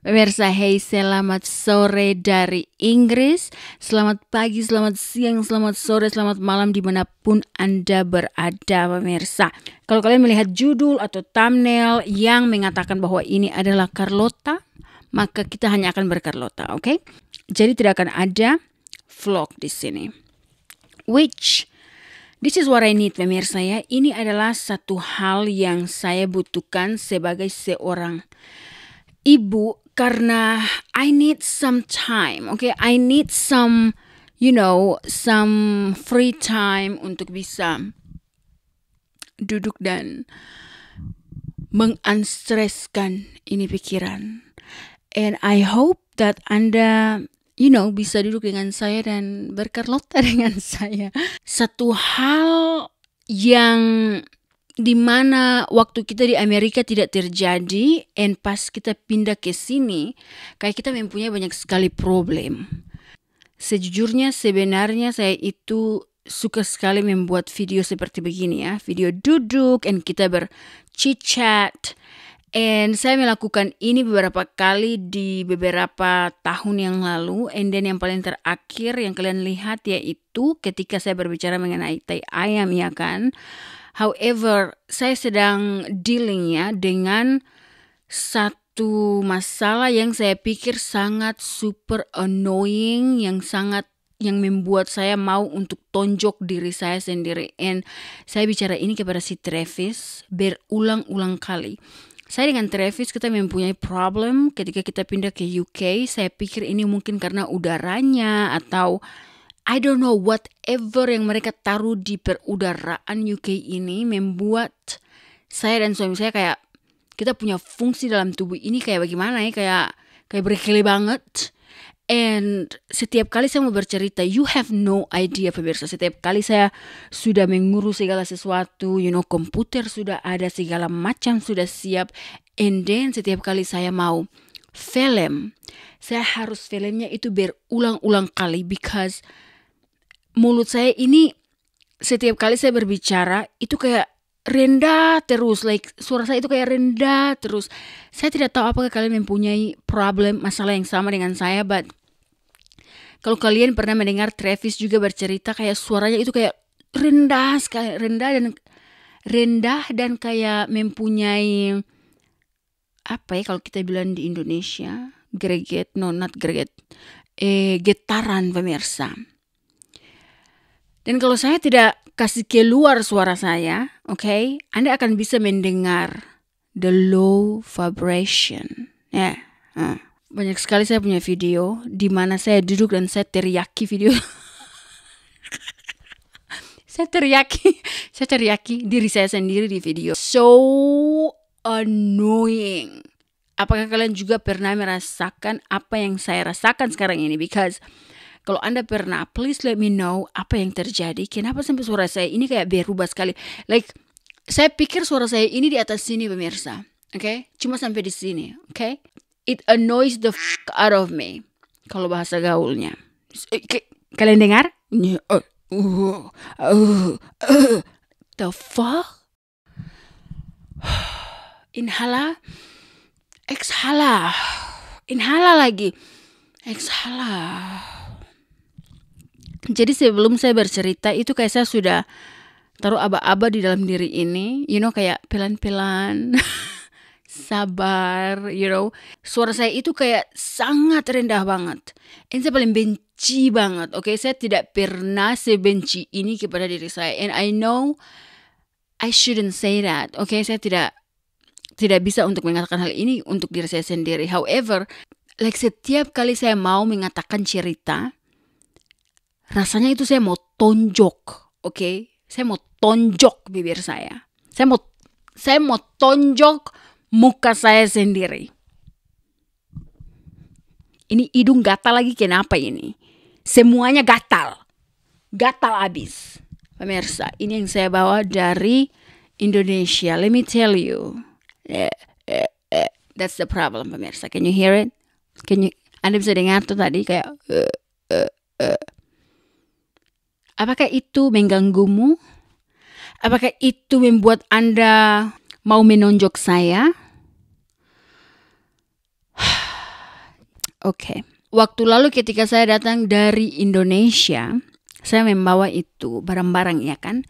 Pemirsa, hey, selamat sore dari Inggris. Selamat pagi, selamat siang, selamat sore, selamat malam dimanapun Anda berada, pemirsa. Kalau kalian melihat judul atau thumbnail yang mengatakan bahwa ini adalah Carlota, maka kita hanya akan berCarlota, oke? Jadi tidak akan ada vlog di sini. Which, this is what I need, pemirsa ya. Ini adalah satu hal yang saya butuhkan sebagai seorang ibu, karena I need some time, okay? I need some, some free time untuk bisa duduk dan mengunstreskan ini pikiran. And I hope that Anda, bisa duduk dengan saya dan berCarlota dengan saya. Satu hal yang dimana waktu kita di Amerika tidak terjadi, and pas kita pindah ke sini, kayak kita mempunyai banyak sekali problem. Sebenarnya saya itu suka sekali membuat video seperti begini ya, video duduk, and kita ber-chit-chat. And saya melakukan ini beberapa kali di beberapa tahun yang lalu, and then yang paling terakhir yang kalian lihat yaitu ketika saya berbicara mengenai tai ayam, ya kan? However, saya sedang dealing ya dengan satu masalah yang saya pikir sangat super annoying, yang membuat saya mau untuk tonjok diri saya sendiri. And saya bicara ini kepada si Travis berulang-ulang kali. Saya dengan Travis kita mempunyai problem ketika kita pindah ke UK. Saya pikir ini mungkin karena udaranya atau I don't know, whatever yang mereka taruh di perudaraan UK ini membuat saya dan suami saya kayak kita punya fungsi dalam tubuh ini kayak bagaimana ya, kayak berkele banget. And setiap kali saya mau bercerita, you have no idea, pemirsa. Setiap kali saya sudah mengurus segala sesuatu, komputer sudah ada, segala macam sudah siap. And then setiap kali saya mau film, saya harus filmnya itu berulang-ulang kali because mulut saya ini setiap kali saya berbicara itu kayak rendah terus, like suara saya itu kayak rendah terus. Saya tidak tahu apakah kalian mempunyai masalah yang sama dengan saya, but kalau kalian pernah mendengar Travis juga bercerita kayak suaranya itu kayak rendah sekali, rendah dan kayak mempunyai apa ya kalau kita bilang di Indonesia, getaran, pemirsa. Dan kalau saya tidak kasih keluar suara saya, okay, Anda akan bisa mendengar the low vibration. Ya, banyak sekali saya punya video di mana saya duduk dan saya teriaki video. saya teriaki diri saya sendiri di video. So annoying. Apakah kalian juga pernah merasakan apa yang saya rasakan sekarang ini? Because kalau Anda pernah, please let me know apa yang terjadi. Kenapa sampai suara saya ini kayak berubah sekali. Like, saya pikir suara saya ini di atas sini, pemirsa. Okay? Cuma sampai di sini. Okay? It annoys the out of me. Kalau bahasa gaulnya. Kalian dengar? The fuck? Inhala. Exhala. Inhala lagi. Exhala. Jadi sebelum saya bercerita itu kayak saya sudah taruh aba-aba di dalam diri ini, kayak pelan-pelan, sabar, Suara saya itu kayak sangat rendah banget. Ini saya paling benci banget, okay? Saya tidak pernah sebenci ini kepada diri saya. And I know I shouldn't say that, okay? Saya tidak bisa untuk mengatakan hal ini untuk diri saya sendiri. However, like setiap kali saya mau mengatakan cerita, rasanya itu saya mau tonjok, okay? Saya mau tonjok bibir saya. Saya mau tonjok muka saya sendiri. Ini hidung gatal lagi, kenapa ini? Semuanya gatal. Gatal abis. Pemirsa, ini yang saya bawa dari Indonesia. Let me tell you. That's the problem, pemirsa. Can you hear it? Anda bisa dengar tuh tadi kayak apakah itu mengganggumu? Apakah itu membuat Anda mau menonjok saya? Oke. Waktu lalu ketika saya datang dari Indonesia, saya membawa itu barang-barang ya kan.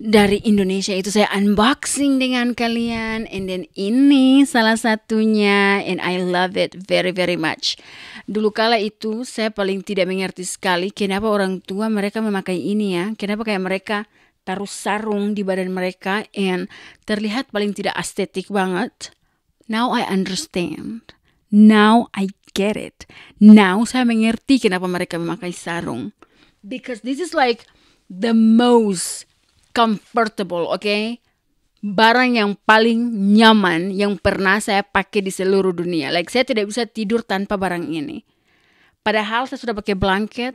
Dari Indonesia itu saya unboxing dengan kalian. And then ini salah satunya. And I love it very very much. Dulu kala itu saya paling tidak mengerti sekali kenapa orang tua mereka memakai ini ya. Kenapa kayak mereka taruh sarung di badan mereka and terlihat paling tidak estetik banget. Now I understand. Now I get it. Now saya mengerti kenapa mereka memakai sarung. Because this is like the most comfortable, okay? Barang yang paling nyaman yang pernah saya pakai di seluruh dunia. Like saya tidak bisa tidur tanpa barang ini. Padahal saya sudah pakai blanket.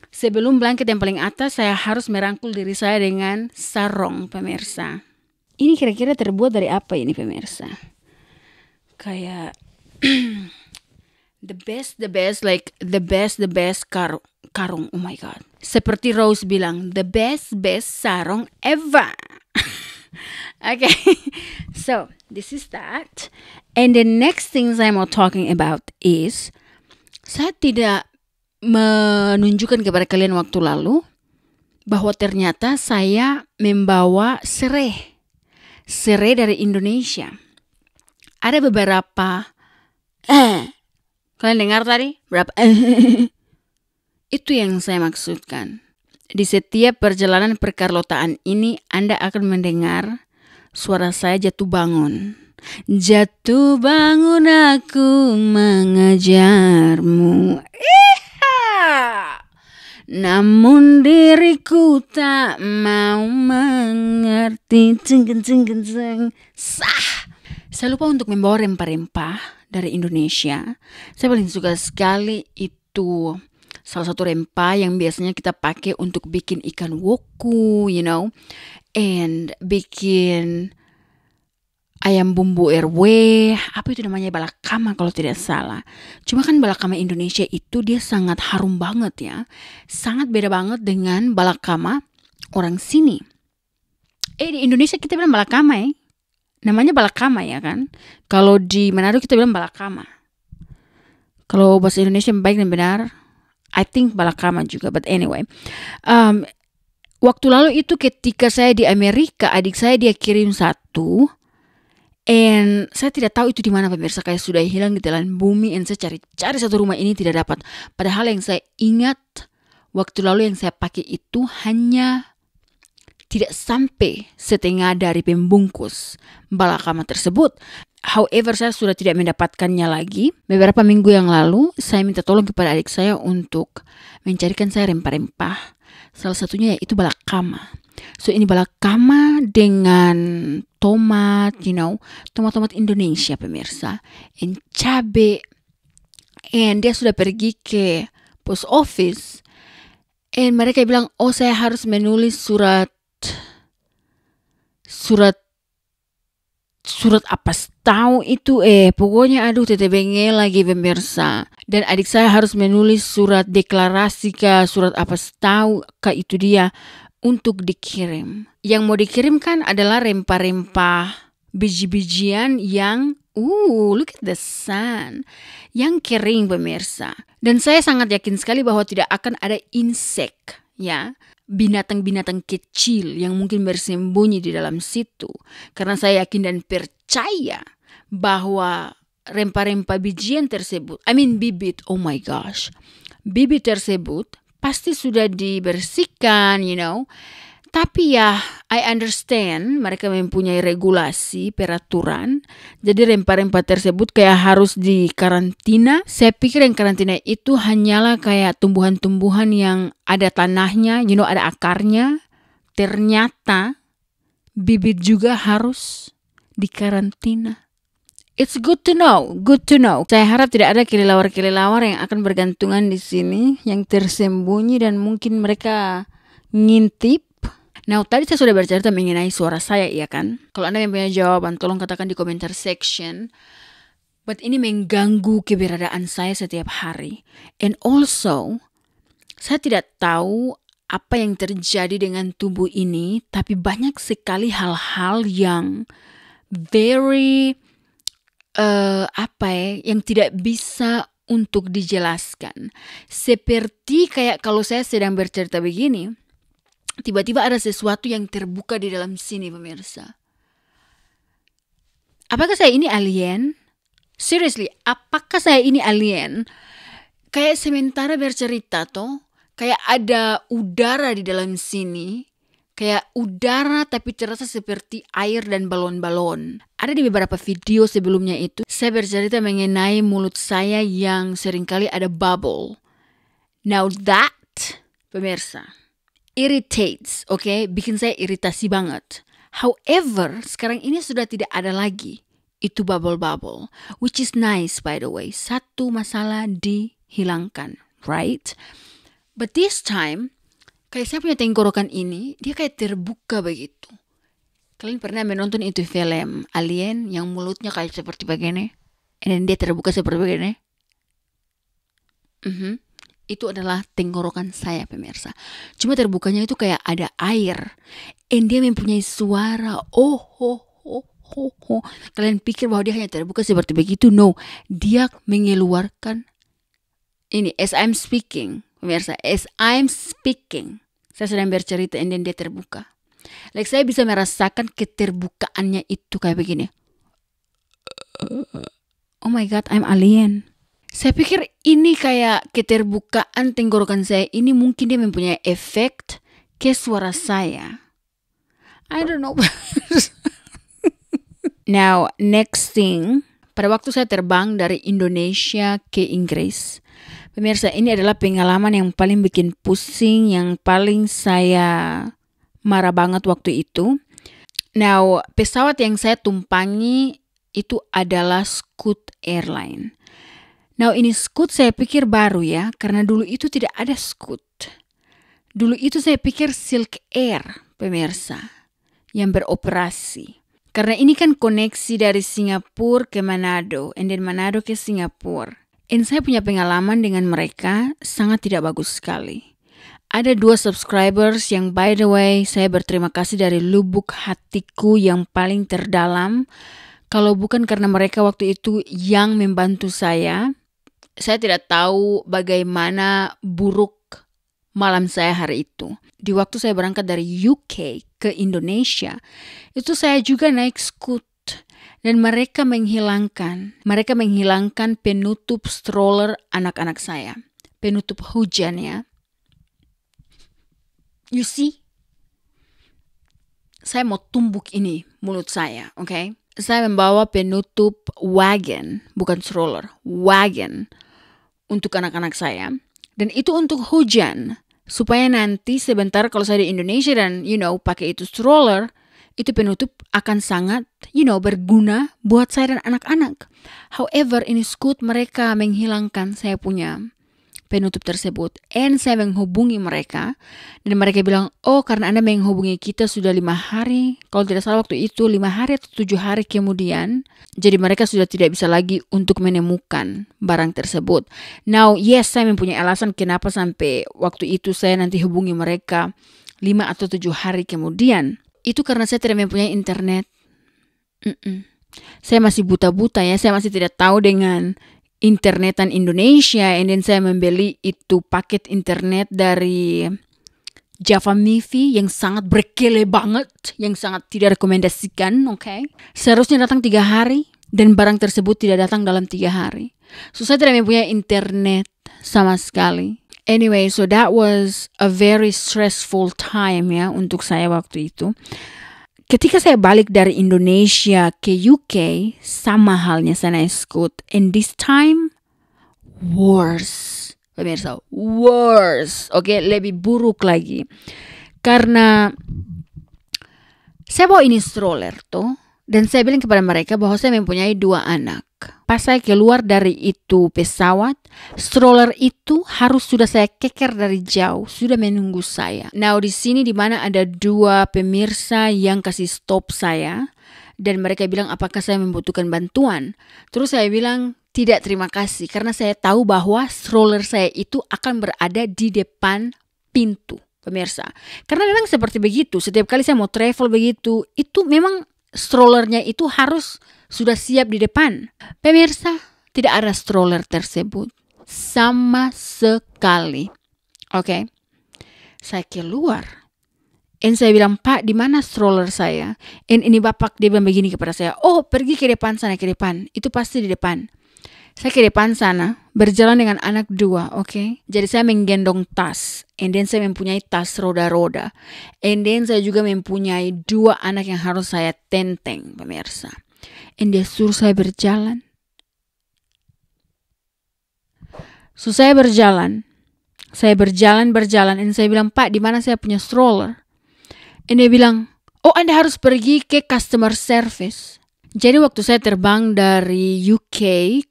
Sebelum blanket yang paling atas, saya harus merangkul diri saya dengan sarung, pemirsa. Ini kira-kira terbuat dari apa ini, pemirsa? Kayak the best, like the best karung. Oh my god. Seperti Rose bilang, the best sarung ever. Okay. So, this is that. And the next things I'm talking about is saya tidak menunjukkan kepada kalian waktu lalu bahwa ternyata saya membawa serai dari Indonesia. Ada beberapa kalian dengar tadi? Berapa? Itu yang saya maksudkan. Di setiap perjalanan perkarlotaan ini Anda akan mendengar suara saya jatuh bangun. Jatuh bangun aku mengejarmu. Namun diriku tak mau mengerti. Sah. Saya lupa untuk membawa rempah-rempah dari Indonesia. Saya paling suka sekali itu salah satu rempah yang biasanya kita pakai untuk bikin ikan woku, you know, and bikin ayam bumbu RW, apa itu namanya, balakama kalau tidak salah. Cuma kan balakama Indonesia itu dia sangat harum banget ya. Sangat beda banget dengan balakama orang sini. Di Indonesia kita bilang balakama ya. Namanya balakama ya kan. Kalau di Manado kita bilang balakama. Kalau bahasa Indonesia yang baik dan benar, I think balakama juga. But anyway, waktu lalu itu ketika saya di Amerika, adik saya dia kirim satu. And saya tidak tahu itu di mana, pemirsa, kayak sudah hilang di telan bumi. And saya cari satu rumah ini tidak dapat. Padahal yang saya ingat waktu lalu yang saya pakai itu hanya tidak sampai setengah dari pembungkus balakama tersebut. However, saya sudah tidak mendapatkannya lagi. Beberapa minggu yang lalu, saya minta tolong kepada adik saya untuk mencarikan saya rempah-rempah. Salah satunya yaitu balakama. So, ini balakama dengan tomat, you know, tomat-tomat Indonesia, pemirsa. And cabe. And dia sudah pergi ke post office. And mereka bilang, oh saya harus menulis surat apa tahu itu pokoknya aduh tete bengel lagi, pemirsa. Dan adik saya harus menulis surat deklarasi kah, surat apa tahu kah itu dia untuk dikirim. Yang mau dikirimkan adalah rempah-rempah biji-bijian yang look at the sun, yang kering, pemirsa. Dan saya sangat yakin sekali bahwa tidak akan ada insek, ya, binatang-binatang kecil yang mungkin bersembunyi di dalam situ. Karena saya yakin dan percaya bahwa rempah-rempah bijian tersebut, bibit, oh my gosh, bibit tersebut pasti sudah dibersihkan, you know. Tapi ya, I understand mereka mempunyai regulasi, peraturan. Jadi rempah-rempah tersebut kayak harus dikarantina. Saya pikir yang karantina itu hanyalah kayak tumbuhan-tumbuhan yang ada tanahnya, you know, ada akarnya. Ternyata bibit juga harus dikarantina. It's good to know, good to know. Saya harap tidak ada kelelawar-kelelawar yang akan bergantungan di sini, yang tersembunyi dan mungkin mereka ngintip. Nah, tadi saya sudah bercerita mengenai suara saya, iya kan? Kalau Anda yang punya jawaban, tolong katakan di komentar section. But ini mengganggu keberadaan saya setiap hari. And also, saya tidak tahu apa yang terjadi dengan tubuh ini, tapi banyak sekali hal-hal yang very yang tidak bisa untuk dijelaskan. Seperti kayak kalau saya sedang bercerita begini, tiba-tiba ada sesuatu yang terbuka di dalam sini, pemirsa. Apakah saya ini alien? Seriously, apakah saya ini alien? Kayak sementara bercerita toh, kayak ada udara di dalam sini. Kayak udara tapi terasa seperti air dan balon-balon. Ada di beberapa video sebelumnya itu, saya bercerita mengenai mulut saya yang seringkali ada bubble. Now that, pemirsa, irritates, okay? Bikin saya iritasi banget. However, sekarang ini sudah tidak ada lagi itu bubble-bubble. Which is nice by the way. Satu masalah dihilangkan, right? But this time, kayak saya punya tenggorokan ini, dia kayak terbuka begitu. Kalian pernah menonton itu film alien yang mulutnya kayak seperti begini? Dan dia terbuka seperti begini? Itu adalah tenggorokan saya, pemirsa. Cuma terbukanya itu kayak ada air. Dan dia mempunyai suara. Oh. Kalian pikir bahwa dia hanya terbuka seperti begitu? No. Dia mengeluarkan ini, as I'm speaking. Pemirsa, as I'm speaking, saya sedang bercerita dan dia terbuka. Like saya bisa merasakan keterbukaannya itu kayak begini. Oh my God, I'm alien. Saya pikir ini kayak keterbukaan tenggorokan saya ini mungkin dia mempunyai efek ke suara saya. I don't know. Now, next thing, pada waktu saya terbang dari Indonesia ke Inggris, pemirsa, ini adalah pengalaman yang paling bikin pusing, yang paling saya marah banget waktu itu. Now, pesawat yang saya tumpangi itu adalah Scoot Airline. Now, ini Scoot saya pikir baru ya, karena dulu itu tidak ada Scoot. Dulu itu saya pikir Silk Air, pemirsa, yang beroperasi. Karena ini kan koneksi dari Singapura ke Manado, and then Manado ke Singapura. Dan saya punya pengalaman dengan mereka sangat tidak bagus sekali. Ada 2 subscribers yang by the way saya berterima kasih dari lubuk hatiku yang paling terdalam. Kalau bukan karena mereka waktu itu yang membantu saya tidak tahu bagaimana buruk malam saya hari itu. Di waktu saya berangkat dari UK ke Indonesia, itu saya juga naik Scoot. Dan mereka menghilangkan penutup stroller anak-anak saya. Penutup hujan ya. You see? Saya mau tumbuk ini mulut saya, okay? Saya membawa penutup wagon, bukan stroller, wagon untuk anak-anak saya. Dan itu untuk hujan. Supaya nanti sebentar kalau saya di Indonesia dan pakai itu stroller, itu penutup akan sangat, berguna buat saya dan anak-anak. However, ini Scoot mereka menghilangkan saya punya penutup tersebut. And saya menghubungi mereka. Dan mereka bilang, oh karena Anda menghubungi kita sudah 5 hari. Kalau tidak salah waktu itu 5 hari atau 7 hari kemudian. Jadi mereka sudah tidak bisa lagi untuk menemukan barang tersebut. Now, yes, saya mempunyai alasan kenapa sampai waktu itu saya nanti hubungi mereka 5 atau 7 hari kemudian. Itu karena saya tidak mempunyai internet. Saya masih buta-buta ya. Saya masih tidak tahu dengan internetan Indonesia. And then saya membeli itu paket internet dari Java Mifi yang sangat berkele banget. Yang sangat tidak rekomendasikan. Okay? Seharusnya datang 3 hari. Dan barang tersebut tidak datang dalam 3 hari. So saya tidak mempunyai internet sama sekali. Anyway, so that was a very stressful time ya untuk saya waktu itu. Ketika saya balik dari Indonesia ke UK, sama halnya saya naik Scoot. And this time, worse. Pemirsa, worse. Okay, lebih buruk lagi. Karena saya bawa ini stroller tuh. Dan saya bilang kepada mereka bahwa saya mempunyai 2 anak. Pas saya keluar dari itu pesawat, stroller itu harus sudah saya keker dari jauh, sudah menunggu saya. Nah, di sini di mana ada 2 pemirsa yang kasih stop saya dan mereka bilang apakah saya membutuhkan bantuan. Terus saya bilang tidak, terima kasih, karena saya tahu bahwa stroller saya itu akan berada di depan pintu, pemirsa. Karena memang seperti begitu, setiap kali saya mau travel begitu, itu memang strollernya itu harus sudah siap di depan. Pemirsa, tidak ada stroller tersebut. sama sekali. Oke. Saya keluar. Dan saya bilang, Pak, di mana stroller saya? Dan ini bapak, dia bilang begini kepada saya, oh pergi ke depan sana, ke depan. Itu pasti di depan. Saya ke depan sana, berjalan dengan anak 2, oke? Jadi saya menggendong tas. And then saya mempunyai tas roda-roda. And then saya juga mempunyai 2 anak yang harus saya tenteng, pemirsa. And dia suruh saya berjalan. So saya berjalan. Saya berjalan. Dan saya bilang, Pak, di mana saya punya stroller? And dia bilang, oh Anda harus pergi ke customer service. Jadi waktu saya terbang dari UK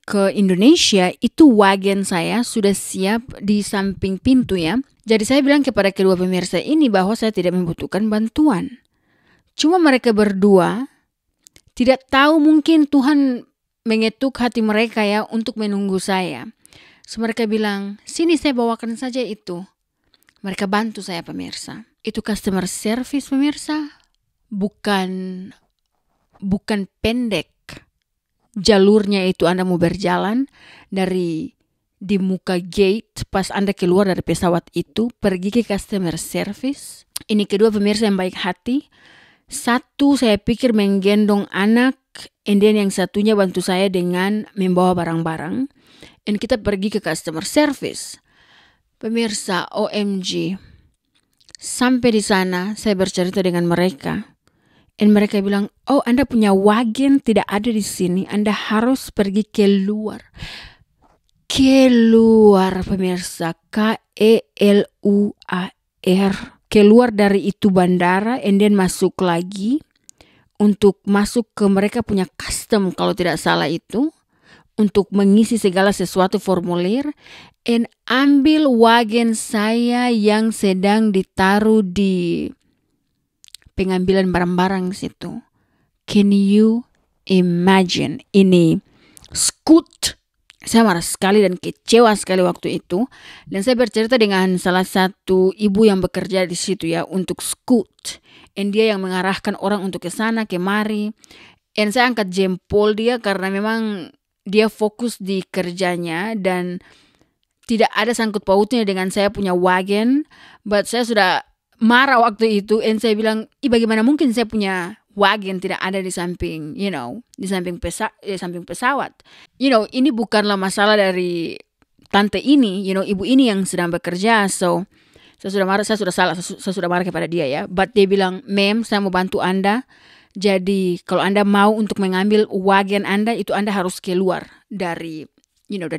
ke Indonesia, itu wagon saya sudah siap di samping pintu ya. Jadi saya bilang kepada kedua pemirsa ini bahwa saya tidak membutuhkan bantuan. Cuma mereka berdua tidak tahu, mungkin Tuhan mengetuk hati mereka ya untuk menunggu saya. So mereka bilang, sini saya bawakan saja itu. Mereka bantu saya, pemirsa. Itu customer service, pemirsa. Bukan pendek jalurnya itu. Anda mau berjalan dari di muka gate pas Anda keluar dari pesawat itu, pergi ke customer service. Ini kedua pemirsa yang baik hati. Satu saya pikir menggendong anak, and then yang satunya bantu saya dengan membawa barang-barang. Dan kita pergi ke customer service. Pemirsa, OMG. Sampai di sana saya bercerita dengan mereka. Dan mereka bilang, oh Anda punya wagon tidak ada di sini. Anda harus pergi keluar. Keluar, pemirsa. KELUAR. Keluar dari itu bandara, and then masuk lagi. Untuk masuk ke mereka punya custom kalau tidak salah itu. Untuk mengisi segala sesuatu formulir. And ambil wagon saya yang sedang ditaruh di pengambilan barang-barang situ. Can you imagine? Ini Scoot. Saya marah sekali dan kecewa sekali waktu itu. Dan saya bercerita dengan salah satu ibu yang bekerja di situ ya untuk Scoot. Dan dia yang mengarahkan orang untuk ke sana, kemari. Dan saya angkat jempol dia karena memang dia fokus di kerjanya dan tidak ada sangkut pautnya dengan saya punya wagon. But saya sudah marah waktu itu. Dan saya bilang, bagaimana mungkin saya punya wagon tidak ada di samping, di samping pesawat. Ini bukanlah masalah dari tante ini, ibu ini yang sedang bekerja. So, saya sudah marah, saya sudah marah kepada dia ya. But dia bilang, ma'am, saya mau bantu Anda. Jadi, kalau Anda mau untuk mengambil wagon Anda, itu Anda harus keluar dari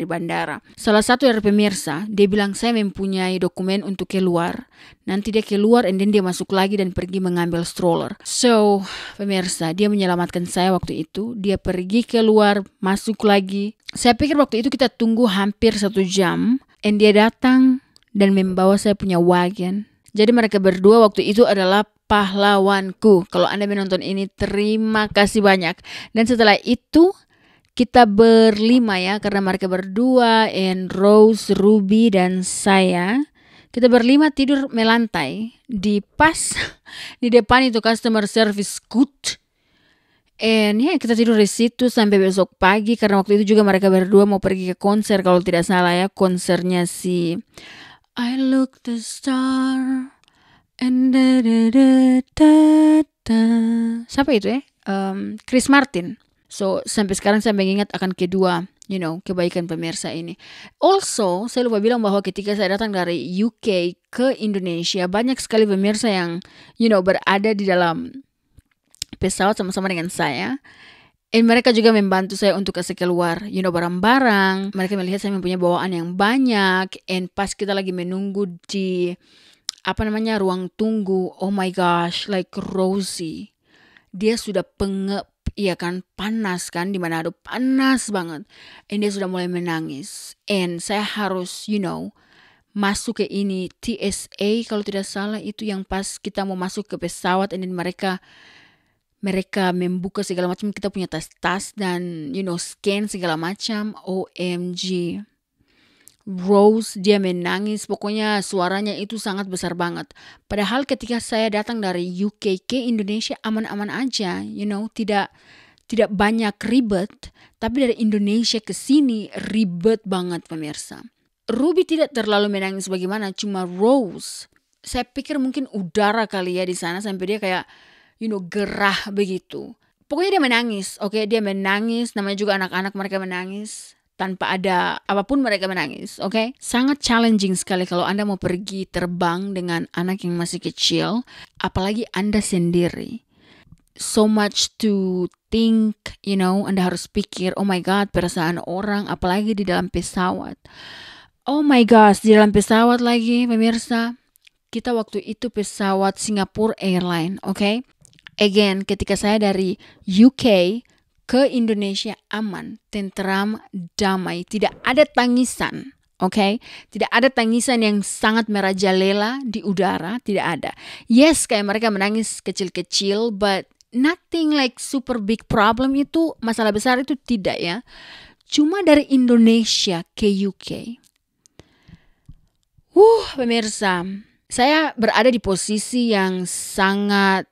bandara. Salah satu dari pemirsa, dia bilang saya mempunyai dokumen untuk keluar. Nanti dia keluar and then dia masuk lagi dan pergi mengambil stroller. So, pemirsa, dia menyelamatkan saya waktu itu. Dia pergi keluar, masuk lagi. Saya pikir waktu itu kita tunggu hampir 1 jam. And dia datang dan membawa saya punya wagon. Jadi mereka berdua waktu itu adalah pahlawanku. Kalau Anda menonton ini, terima kasih banyak. Dan setelah itu, kita berlima ya, karena mereka berdua, and Rose, Ruby, dan saya. Kita berlima tidur melantai di pas di depan itu customer service Scoot. And ya, kita tidur di situ sampai besok pagi karena waktu itu juga mereka berdua mau pergi ke konser kalau tidak salah ya, konsernya si I Look the Star and siapa itu ya? Chris Martin. So, sampai sekarang saya mengingat akan kedua, kebaikan pemirsa ini. Also, saya lupa bilang bahwa ketika saya datang dari UK ke Indonesia, banyak sekali pemirsa yang, berada di dalam pesawat sama-sama dengan saya. Dan mereka juga membantu saya untuk kasih keluar, barang-barang. Mereka melihat saya mempunyai bawaan yang banyak. And pas kita lagi menunggu di, ruang tunggu. Oh my gosh, like Rosie. Dia sudah pengep. Iya kan, panas kan, di Manado panas banget. And dia sudah mulai menangis. And saya harus, masuk ke ini TSA kalau tidak salah, itu yang pas kita mau masuk ke pesawat. And then mereka membuka segala macam, kita punya tas-tas dan scan segala macam. OMG. Rose, dia menangis, pokoknya suaranya itu sangat besar banget. Padahal ketika saya datang dari UK ke Indonesia aman-aman aja, tidak banyak ribet, tapi dari Indonesia ke sini ribet banget pemirsa. Ruby tidak terlalu menangis bagaimana, cuma Rose. Saya pikir mungkin udara kali ya di sana sampai dia kayak gerah begitu. Pokoknya dia menangis, oke, dia menangis, namanya juga anak-anak mereka menangis. Tanpa ada apapun mereka menangis, oke? Sangat challenging sekali kalau Anda mau pergi terbang dengan anak yang masih kecil, apalagi Anda sendiri. So much to think, Anda harus pikir, oh my God, perasaan orang, apalagi di dalam pesawat. Oh my gosh, di dalam pesawat lagi, pemirsa. Kita waktu itu pesawat Singapore Airlines, oke? Again, ketika saya dari UK ke Indonesia aman, tentram, damai, tidak ada tangisan, oke? Tidak ada tangisan yang sangat merajalela di udara, tidak ada. Yes, kayak mereka menangis kecil-kecil, but nothing like super big problem itu, masalah besar itu tidak ya. Cuma dari Indonesia ke UK. Pemirsa, saya berada di posisi yang sangat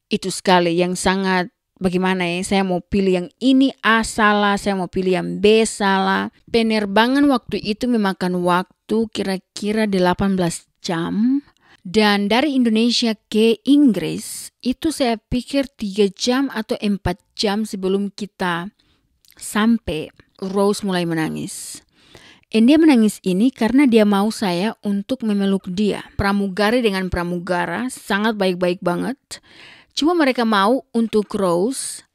itu sekali, yang sangat bagaimana ya, saya mau pilih yang ini A salah, saya mau pilih yang B salah. Penerbangan waktu itu memakan waktu kira-kira 18 jam. Dan dari Indonesia ke Inggris, itu saya pikir 3 jam atau 4 jam sebelum kita sampai, Rose mulai menangis. Dan dia menangis ini karena dia mau saya untuk memeluk dia. Pramugari dengan pramugara, sangat baik-baik banget. Cuma mereka mau untuk Rose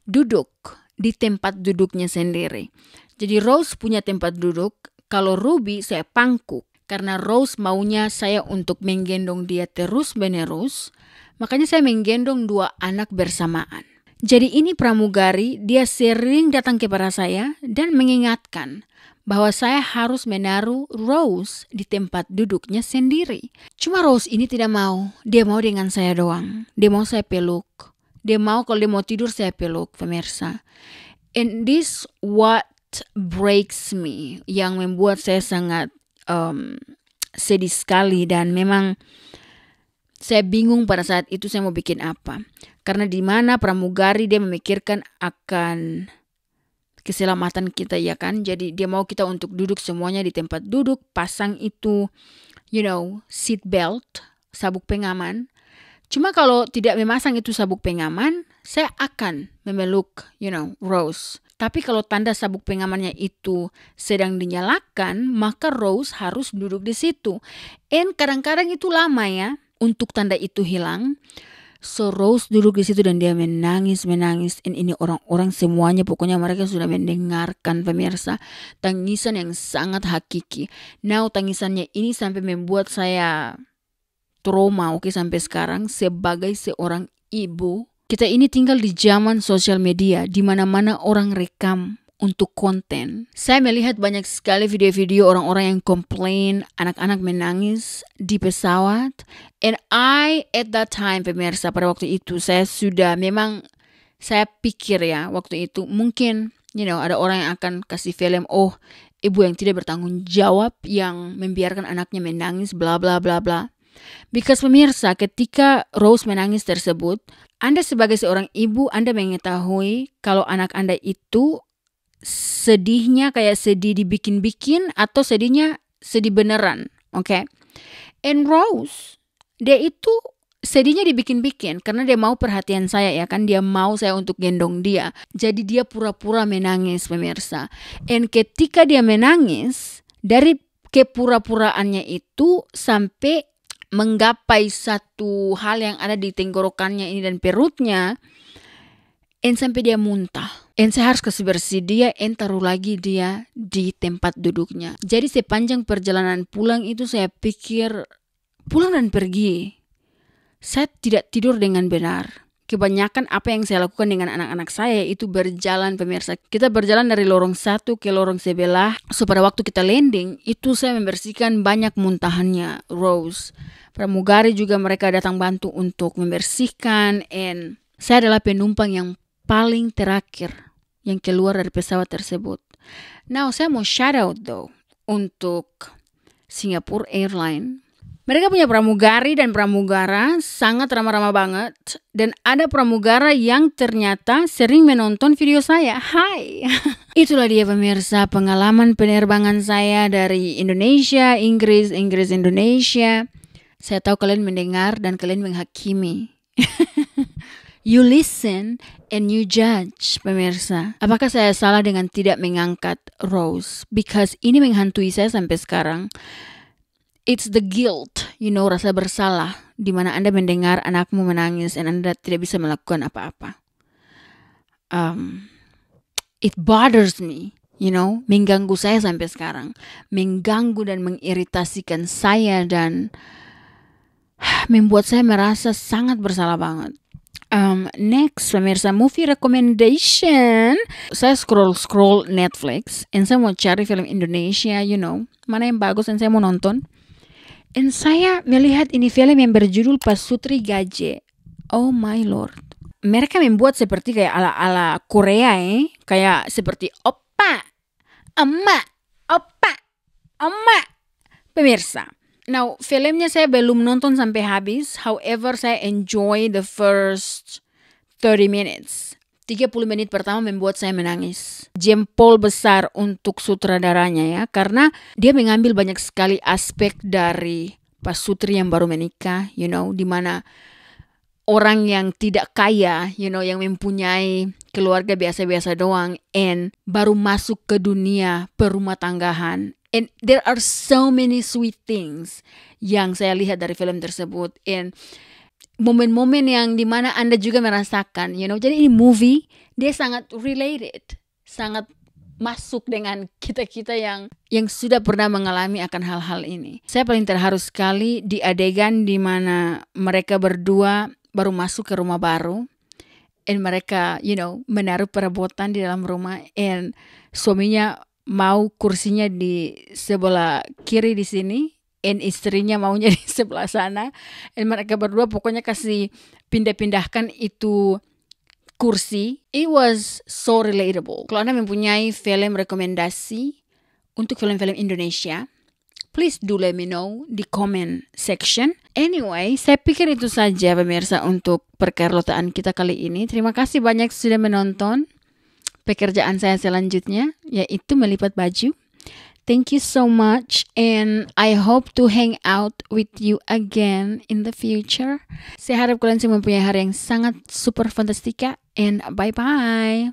duduk di tempat duduknya sendiri. Jadi Rose punya tempat duduk, kalau Ruby saya pangku. Karena Rose maunya saya untuk menggendong dia terus-menerus, makanya saya menggendong 2 anak bersamaan. Jadi ini pramugari, dia sering datang kepada saya dan mengingatkan bahwa saya harus menaruh Rose di tempat duduknya sendiri. Cuma Rose ini tidak mau. Dia mau dengan saya doang. Dia mau saya peluk. Dia mau kalau dia mau tidur saya peluk, pemirsa. And this what breaks me. Yang membuat saya sangat sedih sekali. Dan memang saya bingung pada saat itu saya mau bikin apa. Karena di mana pramugari dia memikirkan akan keselamatan kita ya kan. Jadi dia mau kita untuk duduk semuanya di tempat duduk, pasang itu seat belt, sabuk pengaman. Cuma kalau tidak memasang itu sabuk pengaman, saya akan memeluk Rose. Tapi kalau tanda sabuk pengamannya itu sedang dinyalakan, maka Rose harus duduk di situ. And kadang-kadang itu lama ya untuk tanda itu hilang. So Rose duduk di situ dan dia menangis. Dan ini orang-orang semuanya pokoknya mereka sudah mendengarkan, pemirsa. Tangisan yang sangat hakiki. Now tangisannya ini sampai membuat saya trauma sampai sekarang sebagai seorang ibu. Kita ini tinggal di zaman sosial media di mana-mana orang rekam untuk konten. Saya melihat banyak sekali video-video orang-orang yang komplain anak-anak menangis di pesawat. And I at that time, pemirsa, pada waktu itu saya pikir ya waktu itu mungkin ada orang yang akan kasih film, ibu yang tidak bertanggung jawab yang membiarkan anaknya menangis bla bla bla bla. Because pemirsa, ketika Rose menangis tersebut, Anda sebagai seorang ibu, Anda mengetahui kalau anak Anda itu sedihnya kayak sedih dibikin-bikin atau sedihnya sedih beneran, oke? And Rose, dia itu sedihnya dibikin-bikin karena dia mau perhatian saya ya kan, dia mau saya untuk gendong dia. Jadi dia pura-pura menangis, pemirsa. And ketika dia menangis, dari kepura-puraannya itu sampai menggapai satu hal yang ada di tenggorokannya ini dan perutnya, and sampai dia muntah. And saya harus kasih bersih dia, and taruh lagi dia di tempat duduknya. Jadi sepanjang perjalanan pulang itu saya pikir, pulang dan pergi, saya tidak tidur dengan benar. Kebanyakan apa yang saya lakukan dengan anak-anak saya itu berjalan, pemirsa. Kita berjalan dari lorong satu ke lorong sebelah. So pada waktu kita landing, itu saya membersihkan banyak muntahannya Rose. Pramugari juga mereka datang bantu untuk membersihkan. And saya adalah penumpang yang paling terakhir yang keluar dari pesawat tersebut. Now saya mau shout out though untuk Singapore Airlines. Mereka punya pramugari dan pramugara sangat ramah-ramah banget. Dan ada pramugara yang ternyata sering menonton video saya. Hai. Itulah dia pemirsa pengalaman penerbangan saya dari Indonesia, Inggris, Indonesia. Saya tahu kalian mendengar dan kalian menghakimi. You listen and you judge, pemirsa. Apakah saya salah dengan tidak mengangkat Rose? Because ini menghantui saya sampai sekarang. It's the guilt, rasa bersalah, di mana Anda mendengar anakmu menangis dan Anda tidak bisa melakukan apa-apa. It bothers me, mengganggu saya sampai sekarang. Mengganggu dan mengiritasikan saya dan membuat saya merasa sangat bersalah banget. Next, pemirsa, movie recommendation. Saya scroll Netflix and saya mau cari film Indonesia, mana yang bagus dan saya mau nonton. Dan saya melihat ini film yang berjudul Pasutri Gaje. Oh my lord. Mereka membuat seperti kayak ala Korea kayak seperti oppa, emak, oppa, emak. Pemirsa. Now, filmnya saya belum nonton sampai habis. However, saya enjoy the first 30 minutes. 30 menit pertama membuat saya menangis. Jempol besar untuk sutradaranya ya. Karena dia mengambil banyak sekali aspek dari pasutri yang baru menikah. Di mana orang yang tidak kaya, yang mempunyai keluarga biasa-biasa doang. And baru masuk ke dunia perumah tanggahan. And there are so many sweet things yang saya lihat dari film tersebut. And momen-momen yang dimana Anda juga merasakan, Jadi ini movie, dia sangat related, sangat masuk dengan kita-kita yang sudah pernah mengalami akan hal-hal ini. Saya paling terharu sekali di adegan dimana mereka berdua baru masuk ke rumah baru. And mereka, menaruh perabotan di dalam rumah. And suaminya mau kursinya di sebelah kiri di sini. And istrinya maunya di sebelah sana. And mereka berdua pokoknya kasih pindah-pindahkan itu kursi. It was so relatable. Kalau Anda mempunyai film rekomendasi untuk film-film Indonesia, please do let me know di comment section. Anyway, saya pikir itu saja pemirsa untuk perkarlotaan kita kali ini. Terima kasih banyak sudah menonton pekerjaan saya selanjutnya, yaitu melipat baju. Thank you so much and I hope to hang out with you again in the future. Saya harap kalian semua mempunyai hari yang sangat super fantastika and bye-bye.